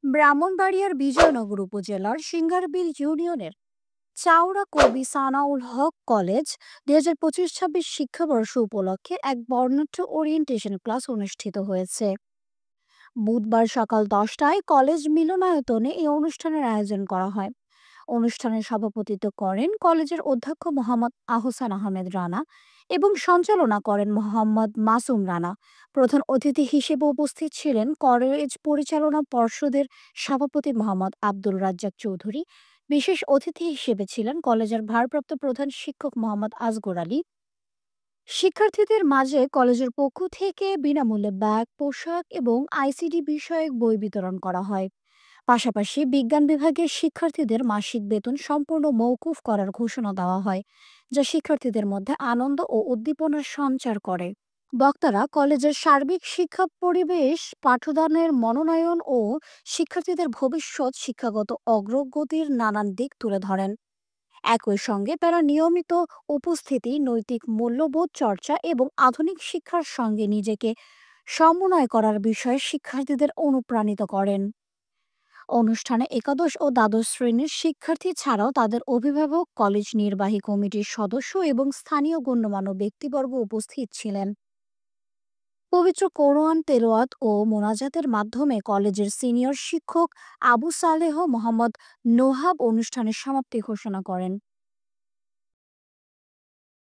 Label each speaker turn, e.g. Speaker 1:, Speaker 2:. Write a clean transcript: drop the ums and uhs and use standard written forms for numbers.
Speaker 1: ব্রাহ্মণবাড়িয়ার বিজয়নগর উপজেলার সিঙ্গারবিল ইউনিয়নের চাওড়া কবি সানাউল হক কলেজ ২০২৫-২৬ শিক্ষাবর্ষ উপলক্ষে এক বর্ণাঢ্য ওরিয়েন্টেশন ক্লাস অনুষ্ঠিত হয়েছে। বুধবার সকাল ১০টায় কলেজ মিলনায়তনে এই অনুষ্ঠানের আয়োজন করা হয়। অনুষ্ঠানে সভাপতিত্ব করেন কলেজের অধ্যক্ষ মোহাম্মদ আহসান আহমেদ রানা এবং সঞ্চালনা করেন মোহাম্মদ মাসুম রানা। প্রধান অতিথি হিসেবে উপস্থিত ছিলেন কলেজ পরিচালনা পর্ষদের সভাপতি মোহাম্মদ আব্দুল রাজ্জাক চৌধুরী। বিশেষ অতিথি হিসেবে ছিলেন কলেজের ভারপ্রাপ্ত প্রধান শিক্ষক মোহাম্মদ আসগর আলী। শিক্ষার্থীদের মাঝে কলেজের পক্ষ থেকে বিনামূল্যে ব্যাগ, পোশাক এবং আইসিডি বিষয়ক বই বিতরণ করা হয়। পাশাপাশি বিজ্ঞান বিভাগের শিক্ষার্থীদের মাসিক বেতন সম্পূর্ণ মওকুফ করার ঘোষণা দেওয়া হয়, যা শিক্ষার্থীদের মধ্যে আনন্দ ও উদ্দীপনার সঞ্চার করে। বক্তারা কলেজের সার্বিক শিক্ষা পরিবেশ, পাঠদানের মনোনয়ন ও শিক্ষার্থীদের ভবিষ্যৎ শিক্ষাগত অগ্রগতির নানান দিক তুলে ধরেন। একই সঙ্গে তারা নিয়মিত উপস্থিতি, নৈতিক মূল্যবোধ চর্চা এবং আধুনিক শিক্ষার সঙ্গে নিজেকে সমন্বয় করার বিষয়ে শিক্ষার্থীদের অনুপ্রাণিত করেন। অনুষ্ঠানে একাদশ ও দ্বাদশ শ্রেণীর শিক্ষার্থী ছাড়াও তাদের অভিভাবক, কলেজ নির্বাহী কমিটির সদস্য এবং স্থানীয় গণ্যমান্য ব্যক্তিবর্গ উপস্থিত ছিলেন। পবিত্র কোরআন তেলাওয়াত ও মোনাজাতের মাধ্যমে কলেজের সিনিয়র শিক্ষক আবু সালেহ মোহাম্মদ নোহাব অনুষ্ঠানের সমাপ্তি ঘোষণা করেন।